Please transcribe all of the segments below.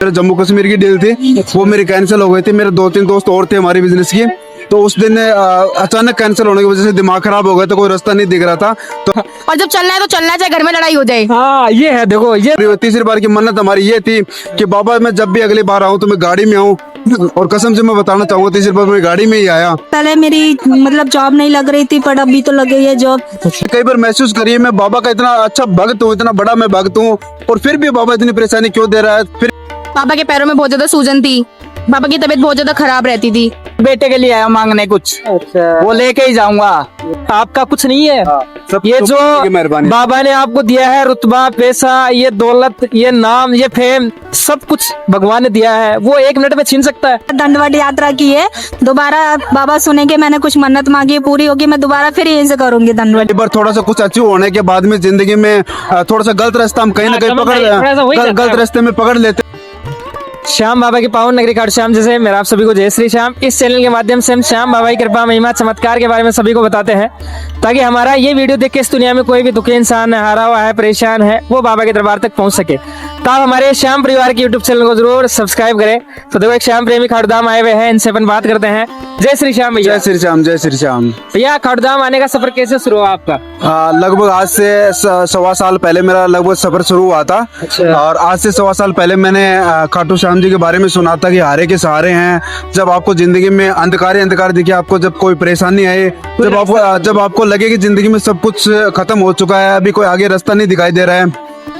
मेरे जम्मू कश्मीर की डील थी वो मेरी कैंसिल हो गई थी। मेरे 2-3 दोस्त और थे हमारी बिजनेस की, तो उस दिन अचानक कैंसिल होने की वजह से दिमाग खराब हो गया, तो कोई रास्ता नहीं दिख रहा था। तो और जब चलना है तो चलना है, चाहे घर में लड़ाई हो जाए। हाँ ये है, देखो ये तीसरी बार की मन्नत हमारी ये थी कि बाबा मैं जब भी अगली बार आऊँ तो मैं गाड़ी में आऊँ, और कसम से मैं बताना चाहूंगा तीसरी बार मैं गाड़ी में ही आया। पहले मेरी मतलब जॉब नहीं लग रही थी, पर अभी तो लग गई है जॉब। कई बार महसूस करिए मैं बाबा का इतना अच्छा भक्त हूँ, इतना बड़ा मैं भक्त हूँ, और फिर भी बाबा इतनी परेशानी क्यों दे रहा है। फिर पापा के पैरों में बहुत ज्यादा सूजन थी, पापा की तबीयत बहुत ज्यादा खराब रहती थी। बेटे के लिए आया मांगने कुछ, अच्छा वो लेके ही जाऊंगा। आपका कुछ नहीं है, सब ये सब जो की मेहरबानी। बाबा ने आपको दिया है, रुतबा, पैसा, ये दौलत, ये नाम, ये फेम, सब कुछ भगवान ने दिया है, वो 1 मिनट में छीन सकता है। दंडवत यात्रा की है, दोबारा बाबा सुनेंगे मैंने कुछ मन्नत मांगी है, पूरी होगी, मैं दोबारा फिर यहीं से करूंगी दंडवत। एक बार थोड़ा सा कुछ अचीव होने के बाद में जिंदगी में थोड़ा सा गलत रास्ता हम कहीं ना कहीं गलत रास्ते में पकड़ लेते। श्याम बाबा की पावन नगरी खाटू श्याम जैसे मेरा आप सभी को जय श्री श्याम। इस चैनल के माध्यम से हम श्याम बाबा की कृपा, महिमा, चमत्कार के बारे में सभी को बताते हैं, ताकि हमारा ये वीडियो देख के इस दुनिया में कोई भी दुखी इंसान है, हारा हुआ है, परेशान है, वो बाबा के दरबार तक पहुंच सके। तो आप हमारे श्याम परिवार के यूट्यूब चैनल को जरूर सब्सक्राइब करें। तो देखो एक श्याम प्रेमी खाटूधाम आए हुए हैं, इनसे अपन बात करते हैं। जय श्री श्याम भैया। जय श्री श्याम, जय श्री श्याम। भैया खाटूधाम आने का सफर कैसे शुरू हुआ आपका? लगभग आज से 1.25 साल पहले मेरा लगभग सफर शुरू हुआ था। अच्छा। और आज से 1.25 साल पहले मैंने खाटू श्याम जी के बारे में सुना था कि हारे के सहारे हैं। जब आपको जिंदगी में अंधकार ही अंधकार दिखे, आपको जब कोई परेशानी आए, जब आपको लगे कि जिंदगी में सब कुछ खत्म हो चुका है, अभी कोई आगे रास्ता नहीं दिखाई दे रहा है,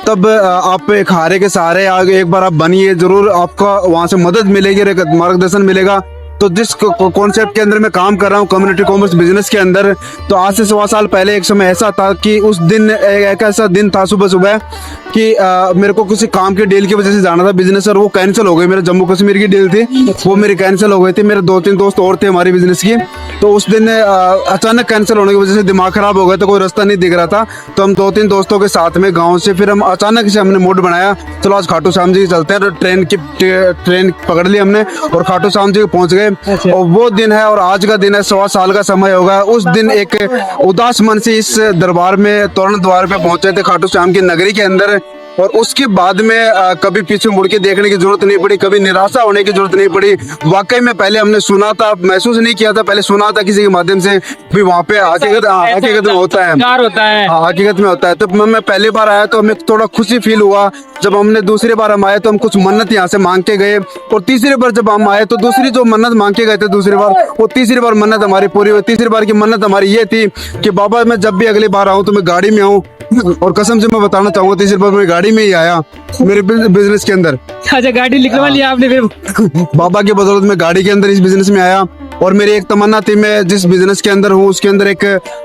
तब आप एक हारे के सहारे आगे एक बार आप बनिए, जरूर आपका वहाँ से मदद मिलेगी, मार्गदर्शन मिलेगा। तो जिस कॉन्सेप्ट के अंदर मैं काम कर रहा हूँ, कम्युनिटी कॉमर्स बिजनेस के अंदर, तो आज से 1.25 साल पहले एक समय ऐसा था कि उस दिन एक ऐसा दिन था सुबह सुबह कि मेरे को किसी काम की डील की वजह से जाना था बिजनेस, और वो कैंसिल हो गई। मेरे जम्मू कश्मीर की डील थी वो मेरी कैंसिल हो गई थी। मेरे 2-3 दोस्त और थे हमारी बिजनेस की, तो उस दिन अचानक कैंसिल होने की वजह से दिमाग खराब हो गया, तो कोई रास्ता नहीं दिख रहा था। तो हम 2-3 दोस्तों के साथ में गाँव से फिर हम अचानक से हमने मूड बनाया, चलो आज खाटू श्याम जी चलते हैं। तो ट्रेन पकड़ ली हमने और खाटू श्याम जी पहुंच गए। और वो दिन है और आज का दिन है, 1.25 साल का समय होगा। उस दिन एक उदास मन से इस दरबार में तोरण द्वार पे पहुंचे थे, खाटू श्याम की नगरी के अंदर। और उसके बाद में कभी पीछे मुड़ के देखने की जरूरत नहीं पड़ी, कभी निराशा होने की जरूरत नहीं पड़ी। वाकई में पहले हमने सुना था, महसूस नहीं किया था, पहले सुना था किसी के माध्यम से भी वहाँ पे हकीकत में होता है, हकीकत में होता है। तो मैं पहली बार आया तो हमें थोड़ा खुशी फील हुआ। जब हमने दूसरी बार हम आए तो हम कुछ मन्नत यहाँ से मांग के गए, और तीसरी बार जब हम आए तो दूसरी जो मन्नत मांग के गए थे दूसरी बार, वो तीसरी बार मन्नत हमारी पूरी हुई। तीसरी बार की मन्नत हमारी ये थी कि बाबा मैं जब भी अगली बार आऊँ तो मैं गाड़ी में आऊँ, और कसम से मैं बताना चाहूंगा तीसरी बार मैं गाड़ी में ही आया मेरे बिजनेस के अंदर। अच्छा गाड़ी लिखवा लिया आपने फिर? बाबा की बदौलत में गाड़ी के अंदर इस बिजनेस में आया। और मेरी एक तमन्ना थी, मैं जिस बिजनेस के अंदर हूँ उसके अंदर एक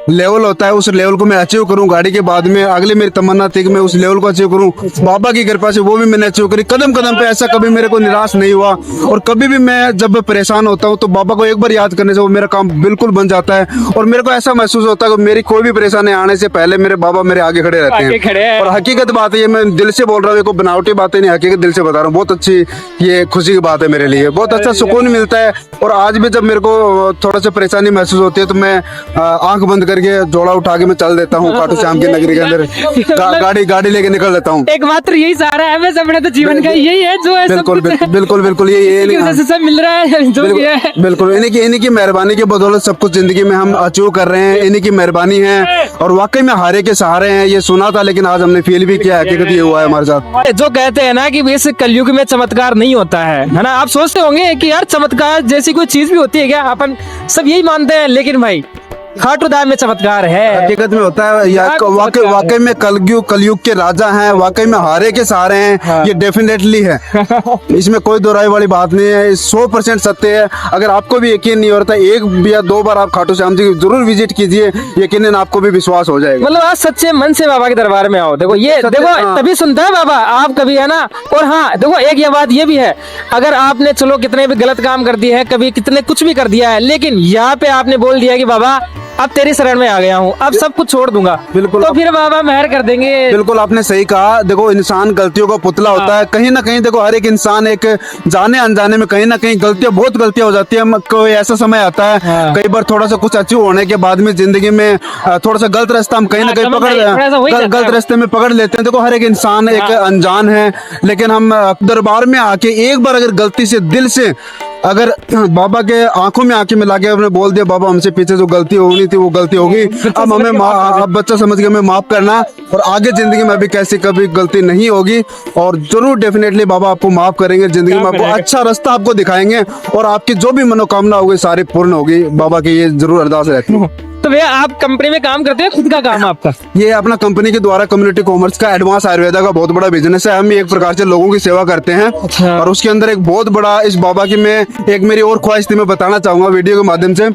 लेवल होता है, उस लेवल को मैं अचीव करूँ गाड़ी के बाद में। अगली मेरी तमन्ना थी कि मैं उस लेवल को अचीव करूँ। बाबा की कृपा से वो भी मैंने अचीव करी। कदम कदम पे ऐसा कभी मेरे को निराश नहीं हुआ, और कभी भी मैं जब परेशान होता हूँ तो बाबा को एक बार याद करने से वो मेरा काम बिल्कुल बन जाता है। और मेरे को ऐसा महसूस होता है कि मेरी कोई भी परेशानी आने से पहले मेरे बाबा मेरे आगे खड़े रहते हैं। और हकीकत बात है, ये मैं दिल से बोल रहा हूँ, कोई बनावटी बातें नहीं, हकीकत दिल से बता रहा हूँ। बहुत अच्छी ये खुशी की बात है मेरे लिए, बहुत अच्छा सुकून मिलता है। और आज भी जब मेरे को थोड़ा सा परेशानी महसूस होती है तो मैं आंख बंद करके जोड़ा उठा के मैं चल देता हूँ खाटू श्याम की नगरी के अंदर, गाड़ी लेके निकल लेता हूँ। एकमात्र यही सहारा है वैसे अपने तो जीवन का, यही है जो है। बिल्कुल बिल्कुल बिल्कुल ये सब मिल रहा है जो भी है। बिल्कुल इन्हीं की मेहरबानी की बदौलत सब कुछ जिंदगी में हम अचीव कर रहे हैं, इन्हीं की मेहरबानी है। और वाकई में हारे के सहारे हैं, ये सुना था लेकिन आज हमने फील भी किया, हकीकत ये हुआ है हमारे साथ। जो कहते हैं ना कि इस कलयुग में चमत्कार नहीं होता है ना? आप सोचते होंगे कि यार चमत्कार जैसी कोई चीज भी होती है क्या? अपन सब यही मानते हैं, लेकिन भाई खाटूधाम में चमत्कार है, हकीकत में होता है। वाकई में कलयुग के राजा हैं, वाकई में हारे के सहारे हैं। हाँ। ये डेफिनेटली है, इसमें कोई दो राय वाली बात नहीं है, 100% सत्य है। अगर आपको भी यकीन नहीं हो रहा था, 1 या 2 बार आप खाटू श्याम जी जरूर विजिट कीजिए, यकीनन आपको भी विश्वास हो जाएगा। मतलब आज सच्चे मन से बाबा के दरबार में आओ। देखो ये देखो हाँ। तभी सुनता है बाबा आप कभी, है ना? और हाँ देखो एक ये बात ये भी है, अगर आपने चलो कितने भी गलत काम कर दिए है, कभी कितने कुछ भी कर दिया है, लेकिन यहाँ पे आपने बोल दिया कि बाबा अब तेरी शरण में आ गया हूँ, अब सब कुछ छोड़ दूंगा। बिल्कुल। तो फिर बाबा मेहर कर देंगे। बिल्कुल आपने सही कहा। देखो इंसान गलतियों का पुतला होता है, कहीं ना कहीं देखो हर एक इंसान एक जाने अनजाने में कहीं ना कहीं बहुत गलतियां हो जाती है। कोई ऐसा समय आता है कई बार थोड़ा सा कुछ अचीव होने के बाद में जिंदगी में थोड़ा सा गलत रास्ता हम कहीं ना कहीं गलत रास्ते में पकड़ लेते हैं। देखो हर एक इंसान एक अनजान है, लेकिन हम दरबार में आके एक बार अगर गलती से दिल से अगर बाबा के आंखों में आंखें मिला के हमने बोल दिया बाबा हमसे पीछे जो गलती होनी थी वो गलती होगी, अब हमें अब बच्चा समझ के हमें माफ करना और आगे जिंदगी में भी कैसी कभी गलती नहीं होगी, और जरूर डेफिनेटली बाबा आपको माफ करेंगे, जिंदगी में आपको अच्छा रास्ता आपको दिखाएंगे और आपकी जो भी मनोकामना होगी सारी पूर्ण होगी। बाबा की ये जरूर अरदास रहती है। तो भैया आप कंपनी में काम करते हैं, खुद का काम आपका? ये अपना कंपनी के द्वारा कम्युनिटी कॉमर्स का एडवांस आयुर्वेदा का बहुत बड़ा बिजनेस है। हम एक प्रकार से लोगों की सेवा करते हैं। अच्छा। और उसके अंदर एक बहुत बड़ा इस बाबा की मैं एक मेरी और ख्वाहिश थी, मैं बताना चाहूंगा वीडियो के माध्यम से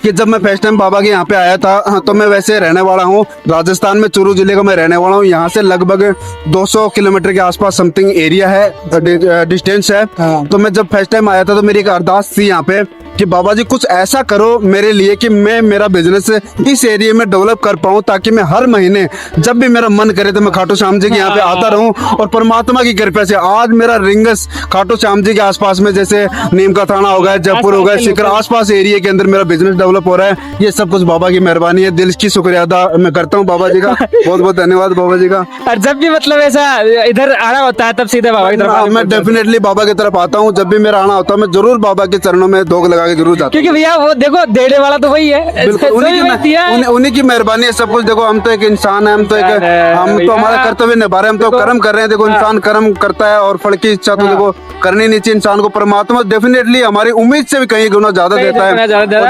कि जब मैं फर्स्ट टाइम बाबा के यहाँ पे आया था तो मैं वैसे रहने वाला हूँ राजस्थान में, चूरू जिले का मैं रहने वाला हूँ। यहाँ से लगभग 200 किलोमीटर के आसपास समथिंग एरिया है, डिस्टेंस है। तो मैं जब फर्स्ट टाइम आया था तो मेरी एक अरदास थी यहाँ पे कि बाबा जी कुछ ऐसा करो मेरे लिए कि मैं मेरा बिजनेस इस एरिया में डेवलप कर पाऊँ, ताकि मैं हर महीने जब भी मेरा मन करे तो मैं खाटू श्याम जी के यहाँ पे आता रहूँ। और परमात्मा की कृपा से आज मेरा रिंगस खाटू श्याम जी के आसपास में, जैसे नीम का थाना हो गया, जयपुर हो गया, शिखर आसपास एरिया के अंदर मेरा बिजनेस डेवलप हो रहा है। ये सब कुछ बाबा की मेहरबानी है। दिल की शुक्रिया अदा मैं करता हूँ बाबा जी का, बहुत बहुत धन्यवाद बाबा जी का। और जब भी मतलब ऐसा इधर आना होता है तब सीधे बाबा की तरफ? मैं डेफिनेटली बाबा की तरफ आता हूँ। जब भी मेरा आना होता है मैं जरूर बाबा के चरणों में धोख लगा के जरूर जाता हूँ, क्योंकि भैया वो देखो देने वाला तो वही है। बिल्कुल उन्हीं की मेहरबानी है सब कुछ। देखो हम तो एक इंसान है, हम तो हमारा कर्तव्य निभा रहे हैं, हम तो कर्म कर रहे हैं। देखो इंसान कर्म करता है और फल की इच्छा तो देखो करनी नहीं चाहिए इंसान को। परमात्मा डेफिनेटली हमारी उम्मीद से भी कहीं गुना ज्यादा देता है।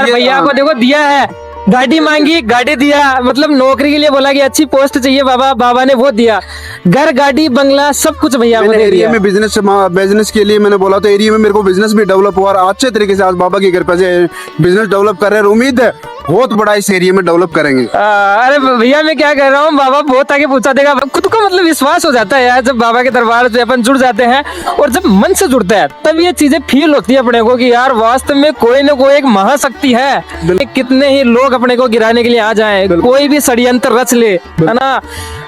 भैया को देखो दिया है, गाड़ी मांगी गाड़ी दिया, मतलब नौकरी के लिए बोला कि अच्छी पोस्ट चाहिए बाबा, बाबा ने वो दिया। घर गाड़ी बंगला सब कुछ भैया को दे दिया। एरिया में बिजनेस के लिए मैंने बोला तो एरिया में मेरे को बिजनेस भी डेवलप हुआ और अच्छे तरीके से आज बाबा की कृपा से बिजनेस डेवलप कर रहे हैं। उम्मीद है बहुत बड़ा इस एरिया में डेवलप करेंगे। अरे भैया मैं क्या कह रहा हूँ, बाबा बहुत आगे पूछा देगा। खुद को मतलब विश्वास हो जाता है यार, जब बाबा के दरबार से अपन जुड़ जाते हैं और जब मन से जुड़ते हैं तब ये चीजें फील होती है अपने को कि यार वास्तव में कोई न कोई एक महाशक्ति है। कितने ही लोग अपने को गिराने के लिए आ जाए, कोई भी षड्यंत्र रच ले, है ना,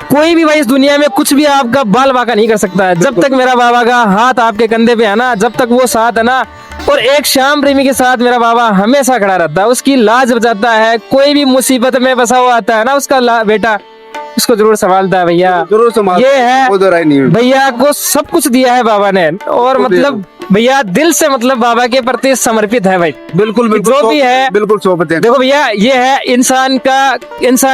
कोई भी भाई इस दुनिया में कुछ भी आपका बाल बाका नहीं कर सकता है। जब तक मेरा बाबा का हाथ आपके कंधे पे है ना, जब तक वो साथ है ना, और एक श्याम प्रेमी के साथ मेरा बाबा हमेशा खड़ा रहता है, उसकी लाज बचाता है। कोई भी मुसीबत में फंसा हुआ आता है ना, उसका बेटा उसको जरूर संभालता है भैया, जरूर संभाल। ये है भैया को सब कुछ दिया है बाबा ने, और मतलब भैया दिल से मतलब बाबा के प्रति समर्पित है भाई। बिल्कुल जो भी है बिल्कुल 100%। देखो भैया ये है इंसान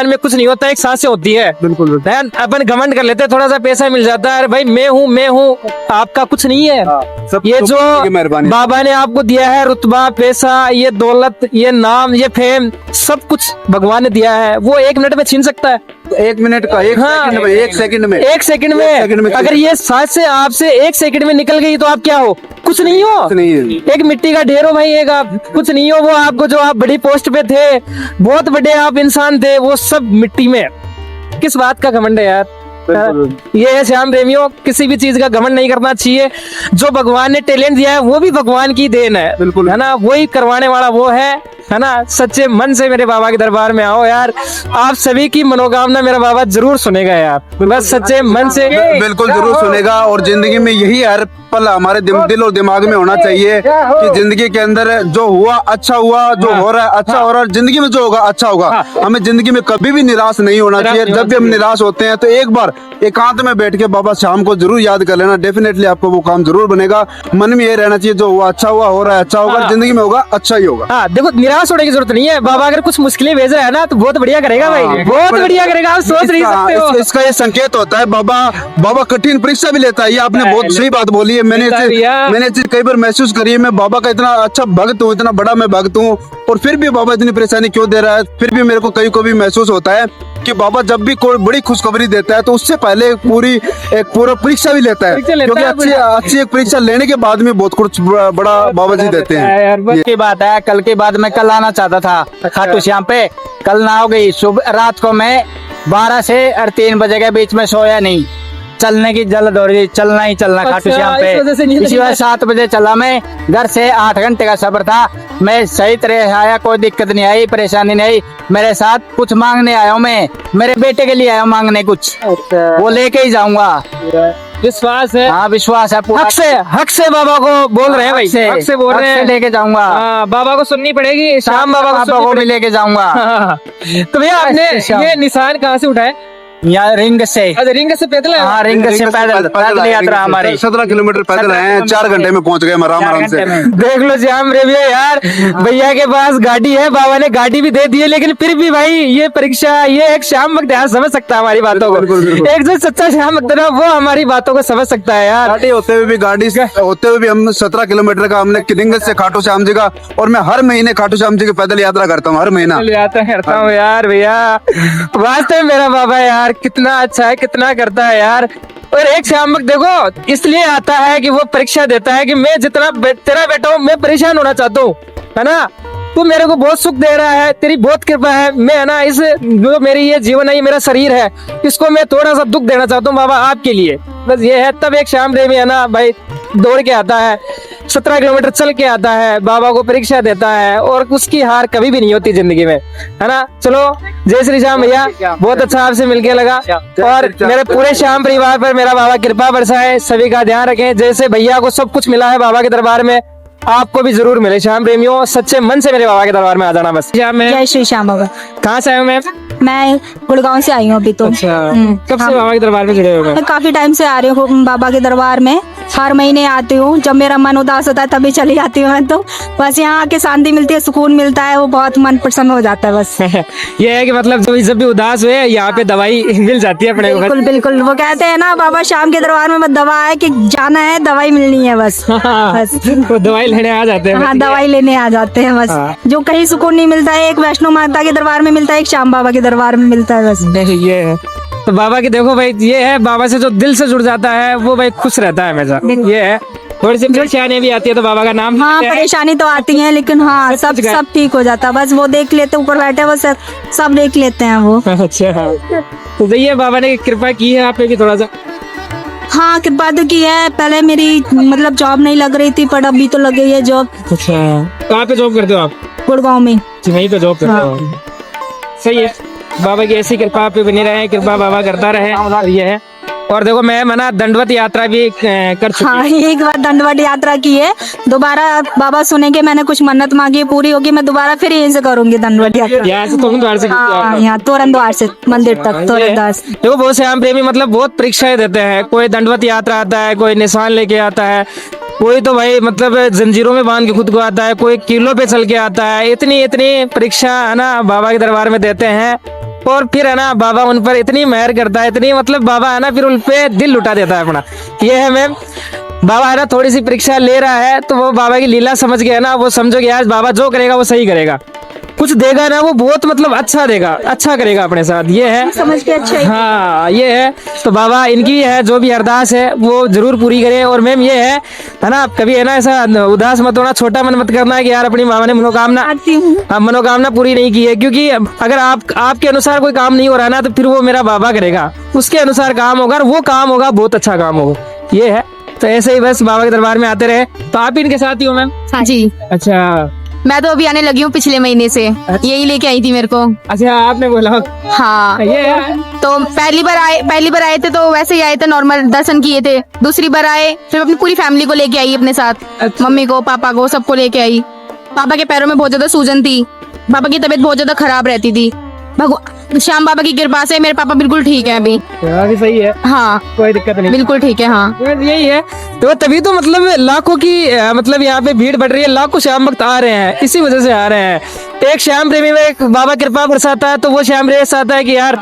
में कुछ नहीं होता, एक सांसें होती है। बिल्कुल अपन घमंड कर लेते हैं, थोड़ा सा पैसा मिल जाता है, अरे भाई मैं हूँ, आपका कुछ नहीं है। ये जो बाबा ने आपको दिया है रुतबा, पैसा, ये दौलत, ये नाम, ये फेम, सब कुछ भगवान ने दिया है। वो 1 मिनट में छीन सकता है? 1 मिनट का, 1 सेकंड में अगर ये सांस से आपसे 1 सेकंड में निकल गई तो आप क्या हो? कुछ नहीं हो, एक मिट्टी का ढेर हो भाई, एक आप कुछ नहीं हो। वो आपको जो आप बड़ी पोस्ट पे थे, बहुत बड़े आप इंसान थे, वो सब मिट्टी में। किस बात का घमंड है यार? ये है श्याम प्रेमियों, किसी भी चीज का घमंड नहीं करना चाहिए। जो भगवान ने टैलेंट दिया है वो भी भगवान की देन है, बिल्कुल है ना, वही करवाने वाला वो है ना। सच्चे मन से मेरे बाबा के दरबार में आओ यार, आप सभी की मनोकामना मेरा बाबा जरूर सुनेगा यार, बस सच्चे मन से। बिल्कुल जरूर सुनेगा। और जिंदगी में यही हर पल हमारे दिल और दिमाग में होना चाहिए कि जिंदगी के अंदर जो हुआ अच्छा हुआ, जो हो रहा है अच्छा हो रहा है, जिंदगी में जो होगा अच्छा होगा। हमें जिंदगी में कभी भी निराश नहीं होना चाहिए। जब भी हम निराश होते हैं तो एक बार एकांत में बैठ के बाबा श्याम को जरूर याद कर लेना, डेफिनेटली आपको वो काम जरूर बनेगा। मन में ये रहना चाहिए जो हुआ अच्छा हुआ, हो रहा है अच्छा होगा, जिंदगी में होगा अच्छा ही होगा। हाँ देखो, निराश होने की जरूरत नहीं है। बाबा अगर कुछ मुश्किलें भेज रहा है ना तो बहुत बढ़िया करेगा भाई, बहुत बढ़िया करेगा। आप सोच नहीं सकते हो। इसका ये संकेत होता है बाबा कठिन परीक्षा भी लेता है। ये आपने बहुत सही बात बोली है। मैंने चीज कई बार महसूस करी है। मैं बाबा का इतना अच्छा भक्त हूँ, इतना बड़ा मैं भक्त हूँ, और फिर भी बाबा इतनी परेशानी क्यों दे रहा है? फिर भी मेरे को कहीं को भी महसूस होता है कि बाबा जब भी कोई बड़ी खुशखबरी देता है तो उससे पहले एक पूरा परीक्षा भी लेता है, क्योंकि अच्छी एक परीक्षा लेने के बाद में बहुत कुछ बड़ा बाबा जी देते हैं। की बात है, कल की बात मैं कल आना चाहता था खाटू श्याम पे, कल ना हो गई। सुबह रात को मैं 12 से और 3 बजे के बीच में सोया नहीं, चलने की जल्द हो रही, चलना ही चलना खाटू अच्छा, श्याम इस वजह से नहीं पे। इसी लगी। वजह 7 बजे चला मैं, घर से 8 घंटे का सफर था। मैं सही तरह आया, कोई दिक्कत नहीं आई, परेशानी नहीं आई। मेरे साथ कुछ मांगने आया हूँ मैं, मेरे बेटे के लिए आया हूँ मांगने कुछ, वो लेके ही जाऊंगा। विश्वास है, हाँ विश्वास है पूरा। हक से बाबा को बोल रहे हैं भाई, हक से बोल रहे हैं। लेके जाऊंगा, हाँ, बाबा को सुननी पड़ेगी, श्याम बाबा को सुननी भी पड़ेगी। लेके जाऊंगा। हाँ, तो भैया आपने ये निशान कहाँ से उठाए? यहाँ रिंग से, अच्छा, रिंग से पैदल आए? हाँ रिंग से पैदल यात्रा हमारी। 17 किलोमीटर पैदल हैं, 4 घंटे में पहुंच गए हम आराम आराम से। देख लो श्याम रे भैया, यार भैया के पास गाड़ी है, बाबा ने गाड़ी भी दे दी है, लेकिन फिर भी भाई ये परीक्षा, ये एक श्याम भक्त यहाँ समझ सकता है हमारी बातों को। बिल्कुल, बिल्कुल। एक जो सच्चा श्याम भक्त है ना, वो हमारी बातों को समझ सकता है यार। गाड़ी होते हुए भी हम 17 किलोमीटर का हमने किडिंग से खाटू श्याम जी का, और मैं हर महीने खाटू श्याम जी की पैदल यात्रा करता हूँ, हर महीना। यात्रा करता हूँ यार भैया, वास्तव में मेरा बाबा यार कितना अच्छा है, कितना करता है यार। और एक श्याम भक्त देखो इसलिए आता है कि वो परीक्षा देता है कि मैं जितना तेरा बेटा हूँ, मैं परेशान होना चाहता हूँ, है ना। तू मेरे को बहुत सुख दे रहा है, तेरी बहुत कृपा है। मैं है ना, इस जो मेरी ये जीवन है, ये मेरा शरीर है, इसको मैं थोड़ा सा दुख देना चाहता हूँ बाबा आपके लिए, बस ये है। तब एक श्याम प्रेमी है ना भाई, दौड़ के आता है, 17 किलोमीटर चल के आता है, बाबा को परीक्षा देता है, और उसकी हार कभी भी नहीं होती जिंदगी में, है ना। चलो, जय श्री श्याम भैया, बहुत अच्छा आपसे मिलके लगा। और मेरे पूरे श्याम परिवार पर मेरा बाबा कृपा बरसाए, सभी का ध्यान रखें। जैसे भैया को सब कुछ मिला है बाबा के दरबार में, आपको भी जरूर मिले। श्याम प्रेमियों, सच्चे मन से मेरे बाबा के दरबार में आ जाना बस। जय श्री श्याम बाबा। कहाँ से आए हो मैम? मैं गुड़गांव से आई हूँ अभी तो। कब से बाबा के दरबार में जुड़े हुए? मैं काफी टाइम से आ रही हूँ बाबा के दरबार में, हर महीने आती हूँ। जब मेरा मन उदास होता है तभी चली जाती हूँ मैं तो। बस यहाँ आके शांति मिलती है, सुकून मिलता है, वो बहुत मन प्रसन्न हो जाता है बस। ये है कि मतलब जब भी उदास हुए यहाँ पे दवाई मिल जाती है अपने को। बिल्कुल बिल्कुल, वो कहते हैं ना बाबा श्याम के दरबार में मत दवा है कि जाना है, दवाई मिलनी है बस। बस वो दवाई लेने आ जाते हैं। हाँ, दवाई लेने आ जाते हैं बस। हाँ। जो कहीं सुकून नहीं मिलता है, एक वैष्णो माता के दरबार में मिलता है, एक श्याम बाबा के दरबार में मिलता है बस। ये है तो बाबा की देखो भाई, ये है बाबा से जो दिल से जुड़ जाता है वो भाई खुश रहता है हमेशा। ये है, थोड़ी सी परेशानी भी आती है तो बाबा का नाम हाँ, लेते हैं। परेशानी तो आती है, लेकिन हाँ सब ठीक हो जाता है बस। वो देख लेते, ऊपर बैठे बस, सब देख लेते हैं वो। अच्छा, तो ये बाबा ने कृपा की है आप पे भी थोड़ा सा? हाँ, कृपा तो की है। पहले मेरी मतलब जॉब नहीं लग रही थी, पर अभी तो लग गई है जॉब। अच्छा, कहाँ पे जॉब करते हो आप? गुड़गांव में। वहीं पे जॉब करते हो? सही है, बाबा की ऐसी कृपा आप पे बनी रहे, कृपा बाबा करता रहे। ये है। और देखो मैं मना दंडवत यात्रा भी कर चुकी हाँ, एक बार दंडवत यात्रा की है। दोबारा बाबा सुनेंगे, मैंने कुछ मन्नत मांगी है, पूरी होगी, मैं दोबारा फिर यहीं से करूंगी दंडवत यात्रा। यहाँ से तोरण द्वार से हाँ, यहाँ तोरण द्वार से मंदिर तक, तोरण द्वार से। देखो बहुत श्याम प्रेमी मतलब बहुत परीक्षाएं देते हैं। कोई दंडवत यात्रा आता है, कोई निशान लेके आता है, कोई तो भाई मतलब जंजीरों में बांध के खुद को आता है, कोई किलो पे चल के आता है। इतनी परीक्षा है ना बाबा के दरबार में देते हैं, और फिर है ना बाबा उन पर इतनी मेहर करता है, इतनी मतलब बाबा है ना फिर उन पे दिल लुटा देता है अपना। ये है मैम, बाबा है ना थोड़ी सी परीक्षा ले रहा है तो वो बाबा की लीला समझ गया ना, वो समझो कि यार बाबा जो करेगा वो सही करेगा, कुछ देगा ना वो बहुत मतलब अच्छा देगा, अच्छा करेगा अपने साथ। ये है, समझ के अच्छा ही। हाँ ये है। तो बाबा इनकी है जो भी अरदास है वो जरूर पूरी करे। और मैम ये है ना, कभी है ना ऐसा उदास मत होना, छोटा मन मत करना कि यार अपनी मामा ने मनोकामना पूरी नहीं की है, क्योंकि अगर आपके अनुसार कोई काम नहीं हो रहा ना तो फिर वो मेरा बाबा करेगा, उसके अनुसार काम होगा, और वो काम होगा बहुत अच्छा काम होगा। ये है, तो ऐसे ही बस बाबा के दरबार में आते रहे। तो आप इनके साथ ही हो मैम? हाँ जी, अच्छा, मैं तो अभी आने लगी हूँ पिछले महीने से, यही लेके आई थी मेरे को। अच्छा आपने बोला? हाँ, ये है। तो पहली बार आए थे तो वैसे ही आए थे, नॉर्मल दर्शन किए थे। दूसरी बार आए, फिर अपनी पूरी फैमिली को लेके आई अपने साथ, अच्छा। मम्मी को, पापा को, सबको लेके आई। पापा के पैरों में बहुत ज्यादा सूजन थी, पापा की तबीयत बहुत ज्यादा खराब रहती थी। श्याम बाबा की कृपा से मेरे पापा बिल्कुल ठीक है अभी। भी सही है, हाँ, कोई दिक्कत नहीं, बिल्कुल ठीक है। हाँ, यही है। तो तभी तो मतलब लाखों की मतलब यहाँ पे भीड़ बढ़ रही है, लाखों श्याम भक्त आ रहे हैं, इसी वजह से आ रहे हैं। एक श्याम प्रेमी में एक बाबा कृपा बरसाता है, तो वो श्याम प्रेमी आता है कि यार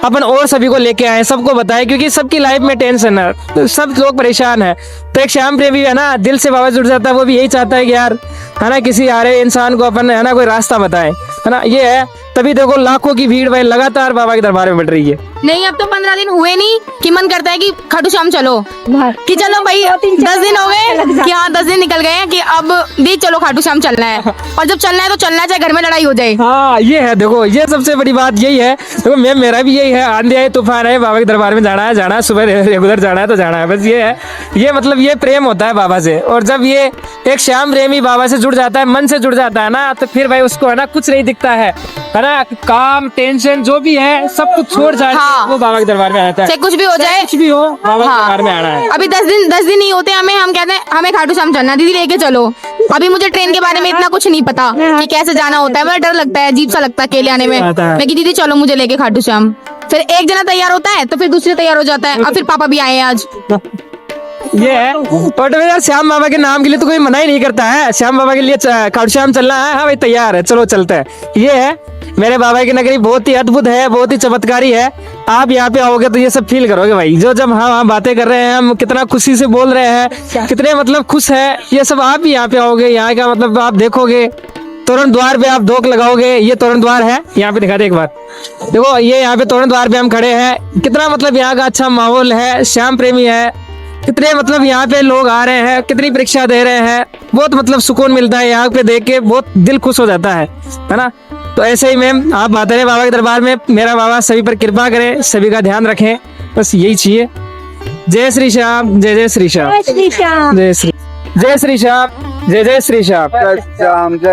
अपन और सभी को लेके आए, सबको बताए, क्योंकि सबकी लाइफ में टेंशन है, तो सब लोग परेशान है। तो एक श्याम प्रेमी है ना दिल से बाबा जुड़ जाता है, वो भी यही चाहता है कि यार है ना किसी आ रहे इंसान को अपन है ना कोई रास्ता बताए, है ना। ये है, तभी देखो लाखों की भीड़ भाई लगातार बाबा के दरबार में बढ़ रही है। नहीं अब तो 15 दिन हुए नहीं कि मन करता है कि खाटू श्याम चलो, कि चलो भाई 10 दिन हो गए कि हाँ 10 दिन निकल गए हैं कि अब दी चलो खाटू श्याम चलना है, और जब चलना है तो चलना है चाहे घर में लड़ाई हो जाए। हाँ ये है, देखो ये सबसे बड़ी बात यही है। देखो मेरा भी यही है, आंधी आए तूफान है, बाबा के दरबार में जाना है, सुबह रेगुलर जाना है तो जाना है, बस ये है। ये मतलब ये प्रेम होता है बाबा से, और जब ये एक श्याम प्रेमी बाबा से जुड़ जाता है, मन से जुड़ जाता है ना, तो फिर भाई उसको है ना कुछ नहीं दिखता है ना, काम टेंशन जो भी है सब कुछ छोड़ जाए, हाँ। वो बाबा के दरबार में आता है, चाहे कुछ भी हो जाए, कुछ भी हो बाबा के हाँ। दरबार में आना है। अभी 10 दिन नहीं होते हमें, हम कहते हैं हमें खाटू श्याम चलना, दीदी लेके चलो। अभी मुझे ट्रेन के बारे में इतना कुछ नहीं पता कि कैसे जाना होता है, मुझे डर लगता है, अजीब सा लगता है अकेले आने में। आता है। मैं कि दीदी चलो मुझे लेके खाटू श्याम, फिर एक जना तैयार होता है तो फिर दूसरे तैयार हो जाता है, और फिर पापा भी आए हैं आज। ये है, और तो यार श्याम बाबा के नाम के लिए तो कोई मना ही नहीं करता है, श्याम बाबा के लिए खाटू श्याम चलना है, हाँ भाई तैयार है, चलो चलते हैं। ये है, मेरे बाबा की नगरी बहुत ही अद्भुत है, बहुत ही चमत्कारी है। आप यहाँ पे आओगे तो ये सब फील करोगे भाई, जो जब हम बातें कर रहे हैं, हम कितना खुशी से बोल रहे हैं, कितने मतलब खुश है, ये सब आप भी यहाँ पे आओगे, यहाँ का मतलब आप देखोगे। तोरण द्वार पे आप धोख लगाओगे, ये तोरण द्वार है, यहाँ पे दिखा दे एक बार, देखो ये यहाँ पे तोरण द्वार पे हम खड़े हैं, कितना मतलब यहाँ का अच्छा माहौल है, श्याम प्रेमी है, कितने मतलब यहाँ पे लोग आ रहे हैं, कितनी परीक्षा दे रहे हैं, बहुत मतलब सुकून मिलता है यहाँ पे देख के, बहुत दिल खुश हो जाता है ना। तो ऐसे ही मैम आप आते रहे बाबा के दरबार में, मेरा बाबा सभी पर कृपा करे, सभी का ध्यान रखें, बस यही चाहिए। जय श्री श्याम, जय जय श्री श्याम, श्री श्याम। जय श्री श्याम, जय जय श्री श्याम। श्याम जय